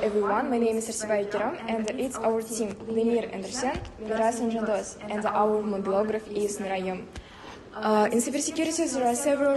everyone, my name is Arsiva Kiram and it's our team Venir Andersen, Miras and Jandos, and our mobilograph is Mirayem. In cybersecurity, there are several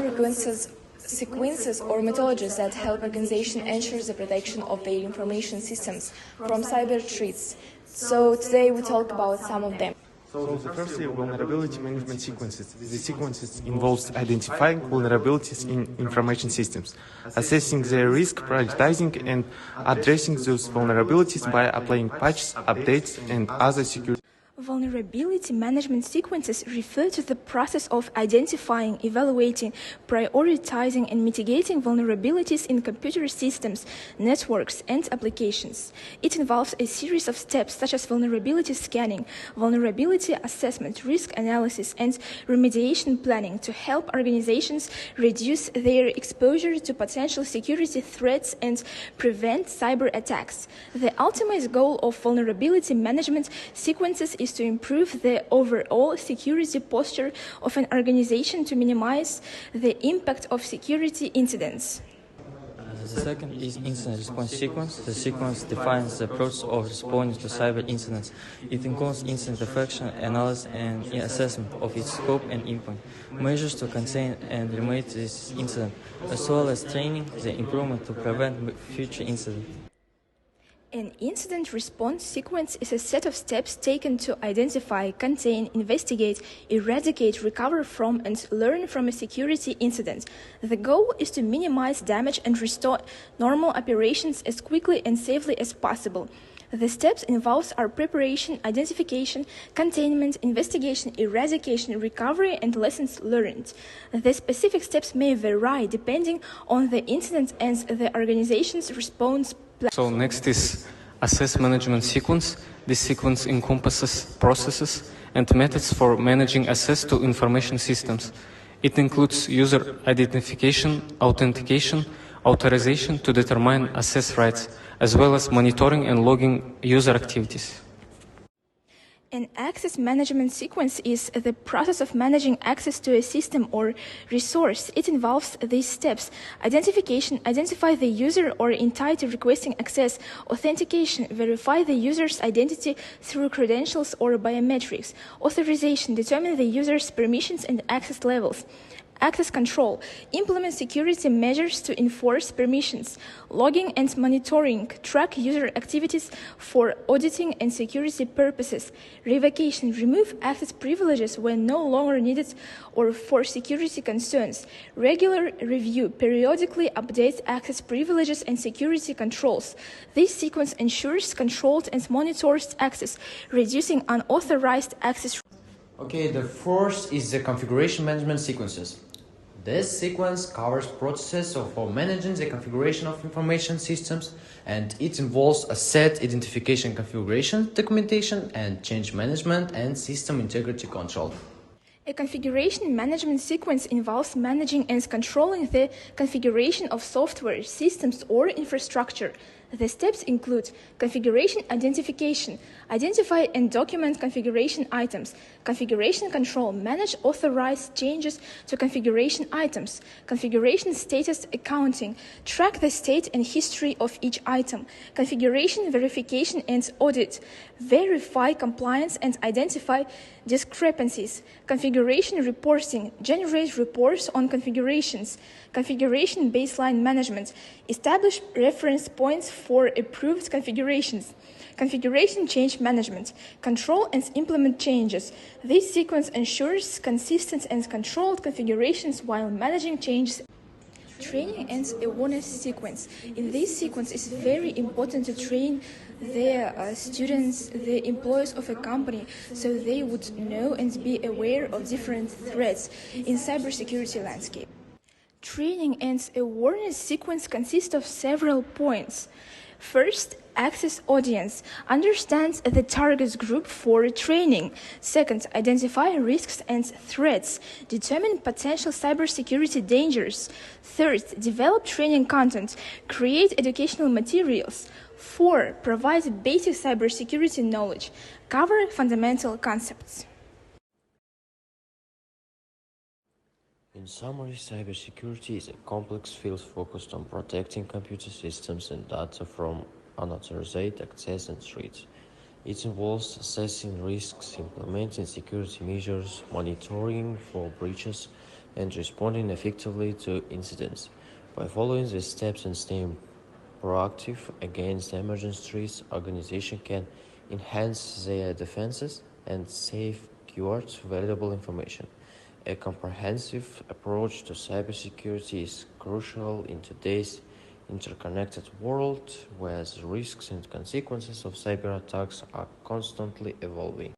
sequences or methodologies that help organizations ensure the protection of their information systems from cyber threats. So today we talk about some of them. So the first is vulnerability management sequences. The sequences involves identifying vulnerabilities in information systems, assessing their risk, prioritizing and addressing those vulnerabilities by applying patches, updates, and other security. Vulnerability management sequences refer to the process of identifying, evaluating, prioritizing, and mitigating vulnerabilities in computer systems, networks, and applications. It involves a series of steps such as vulnerability scanning, vulnerability assessment, risk analysis, and remediation planning to help organizations reduce their exposure to potential security threats and prevent cyber attacks. The ultimate goal of vulnerability management sequences is to improve the overall security posture of an organization to minimize the impact of security incidents. The second is incident response sequence. The sequence defines the process of responding to cyber incidents. It includes incident detection, analysis, and assessment of its scope and impact, measures to contain and remedy this incident, as well as training the improvement to prevent future incidents. An incident response sequence is a set of steps taken to identify, contain, investigate, eradicate, recover from, and learn from a security incident. The goal is to minimize damage and restore normal operations as quickly and safely as possible. The steps involved are preparation, identification, containment, investigation, eradication, recovery, and lessons learned. The specific steps may vary depending on the incident and the organization's response plan. So next is assess management sequence. This sequence encompasses processes and methods for managing access to information systems. It includes user identification, authentication, authorization to determine access rights, as well as monitoring and logging user activities. An access management sequence is the process of managing access to a system or resource. It involves these steps: identification, identify the user or entity requesting access; authentication, verify the user's identity through credentials or biometrics; authorization, determine the user's permissions and access levels; access control, implement security measures to enforce permissions; logging and monitoring, track user activities for auditing and security purposes; revocation, remove access privileges when no longer needed or for security concerns; regular review, periodically update access privileges and security controls. This sequence ensures controlled and monitored access, reducing unauthorized access. Okay, the fourth is the configuration management sequences. This sequence covers processes for managing the configuration of information systems, and it involves asset identification, configuration, documentation, and change management and system integrity control. A configuration management sequence involves managing and controlling the configuration of software, systems, or infrastructure. The steps include configuration identification, identify and document configuration items; configuration control, manage authorized changes to configuration items; configuration status accounting, track the state and history of each item; configuration verification and audit, verify compliance and identify discrepancies; configuration reporting, generate reports on configurations; configuration baseline management, establish reference points for approved configurations; configuration change management, control and implement changes. This sequence ensures consistent and controlled configurations while managing changes. Training and awareness sequence. In this sequence, it's very important to train the students, the employees of a company, so they would know and be aware of different threats in cybersecurity landscape. Training and awareness sequence consists of several points. First, access audience. Understand the target group for training. Second, identify risks and threats. Determine potential cybersecurity dangers. Third, develop training content. Create educational materials. 4, provide basic cybersecurity knowledge. Cover fundamental concepts. In summary, cybersecurity is a complex field focused on protecting computer systems and data from unauthorized access and threats. It involves assessing risks, implementing security measures, monitoring for breaches, and responding effectively to incidents. By following these steps and staying proactive against emergent threats, organizations can enhance their defenses and safeguard valuable information. A comprehensive approach to cybersecurity is crucial in today's interconnected world where the risks and consequences of cyber attacks are constantly evolving.